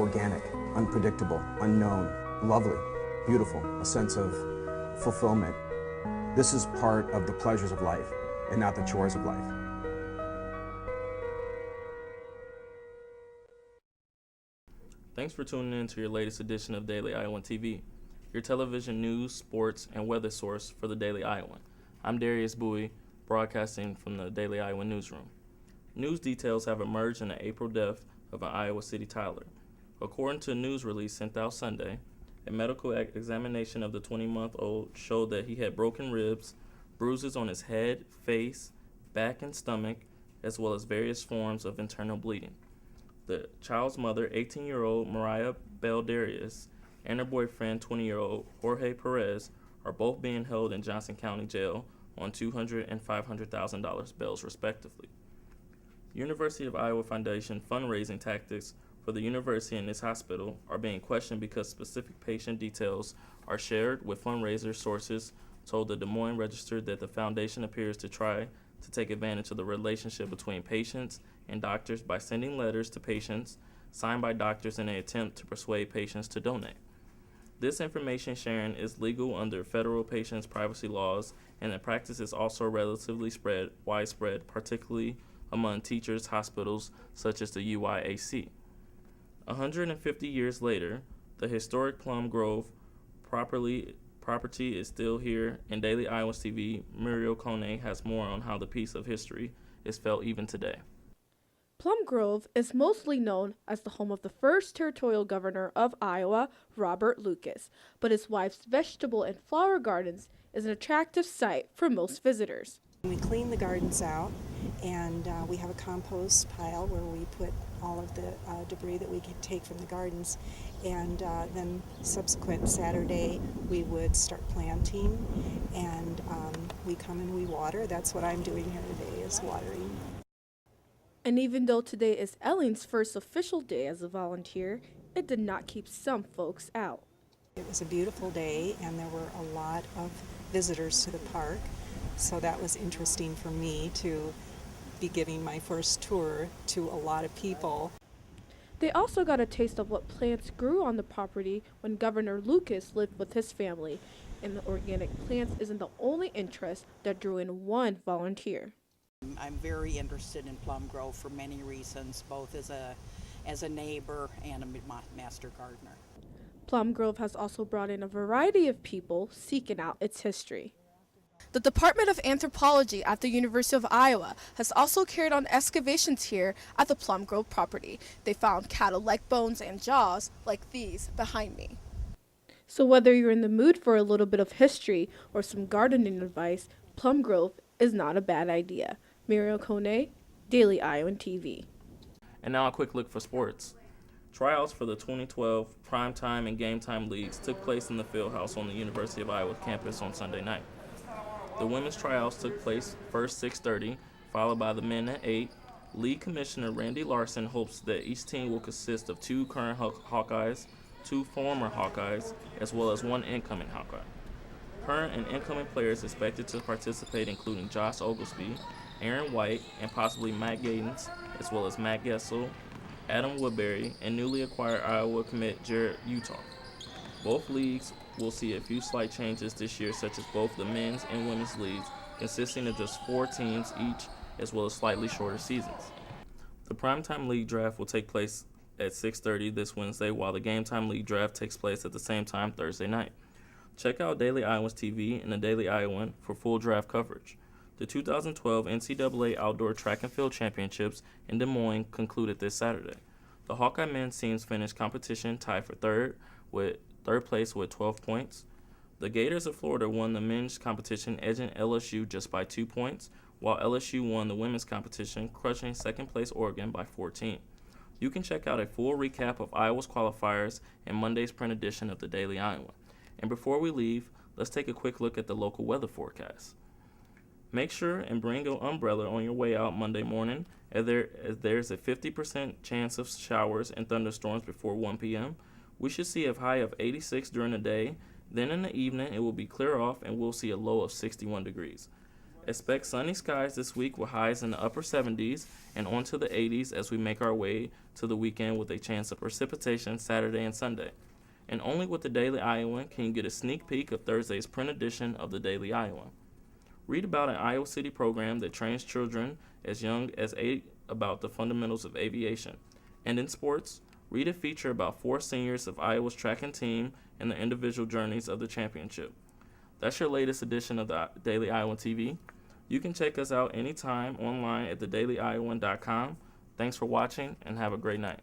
organic, unpredictable, unknown, lovely, beautiful, a sense of fulfillment. This is part of the pleasures of life and not the chores of life. Thanks for tuning in to your latest edition of Daily Iowan TV, your television news, sports, and weather source for the Daily Iowan. I'm Darius Bowie, broadcasting from the Daily Iowan newsroom. News details have emerged in the April death of an Iowa City toddler. According to a news release sent out Sunday, a medical examination of the 20-month-old showed that he had broken ribs, bruises on his head, face, back, and stomach, as well as various forms of internal bleeding. The child's mother, 18-year-old Mariah Beldarius, and her boyfriend, 20-year-old Jorge Perez, are both being held in Johnson County Jail on $200,000 and $500,000 bails, respectively. University of Iowa Foundation fundraising tactics for the university and this hospital are being questioned because specific patient details are shared with fundraiser sources told the Des Moines Register that the foundation appears to try to take advantage of the relationship between patients and doctors by sending letters to patients signed by doctors in an attempt to persuade patients to donate. This information sharing is legal under federal patients' privacy laws, and the practice is also relatively widespread, particularly among teachers' hospitals such as the UIAC. 150 years later, the historic Plum Grove property is still here, and Daily Iowa TV, Muriel Kone has more on how the piece of history is felt even today. Plum Grove is mostly known as the home of the first territorial governor of Iowa, Robert Lucas, but his wife's vegetable and flower gardens is an attractive sight for most visitors. We clean the gardens out, and we have a compost pile where we put all of the debris that we can take from the gardens, and then subsequent Saturday we would start planting, and we come and we water. That's what I'm doing here today, is watering. And even though today is Ellen's first official day as a volunteer, it did not keep some folks out. It was a beautiful day, and there were a lot of visitors to the park, so that was interesting for me to be giving my first tour to a lot of people. They also got a taste of what plants grew on the property when Governor Lucas lived with his family, and the organic plants isn't the only interest that drew in one volunteer. I'm very interested in Plum Grove for many reasons, both as a neighbor and a master gardener. Plum Grove has also brought in a variety of people seeking out its history. The Department of Anthropology at the University of Iowa has also carried on excavations here at the Plum Grove property. They found cattle-like bones and jaws like these behind me. So whether you're in the mood for a little bit of history or some gardening advice, Plum Grove is not a bad idea. Muriel Kone, Daily Iowan TV. And now a quick look for sports. Tryouts for the 2012 Primetime and Game Time Leagues took place in the Fieldhouse on the University of Iowa campus on Sunday night. The women's tryouts took place first 6:30, followed by the men at 8. League Commissioner Randy Larson hopes that each team will consist of 2 current Hawkeyes, 2 former Hawkeyes, as well as 1 incoming Hawkeye. Current and incoming players expected to participate including Josh Oglesby, Aaron White, and possibly Matt Gaydens, as well as Matt Gessel, Adam Woodbury, and newly acquired Iowa commit Jared Utah. Both leagues will see a few slight changes this year, such as both the men's and women's leagues, consisting of just 4 teams each, as well as slightly shorter seasons. The Primetime League Draft will take place at 6:30 this Wednesday, while the Game Time League Draft takes place at the same time Thursday night. Check out Daily Iowan's TV and the Daily Iowan for full draft coverage. The 2012 NCAA Outdoor Track and Field Championships in Des Moines concluded this Saturday. The Hawkeye men's teams finished competition tied for third place with 12 points. The Gators of Florida won the men's competition, edging LSU just by 2 points, while LSU won the women's competition, crushing second-place Oregon by 14. You can check out a full recap of Iowa's qualifiers in Monday's print edition of the Daily Iowa. And before we leave, let's take a quick look at the local weather forecast. Make sure and bring an umbrella on your way out Monday morning, as there's a 50% chance of showers and thunderstorms before 1 p.m. We should see a high of 86 during the day. Then in the evening, it will be clear off and we'll see a low of 61 degrees. Expect sunny skies this week with highs in the upper 70s and onto the 80s as we make our way to the weekend with a chance of precipitation Saturday and Sunday. And only with the Daily Iowan can you get a sneak peek of Thursday's print edition of the Daily Iowan. Read about an Iowa City program that trains children as young as 8 about the fundamentals of aviation. And in sports, read a feature about 4 seniors of Iowa's track and team and the individual journeys of the championship. That's your latest edition of the Daily Iowan TV. You can check us out anytime online at thedailyiowan.com. Thanks for watching and have a great night.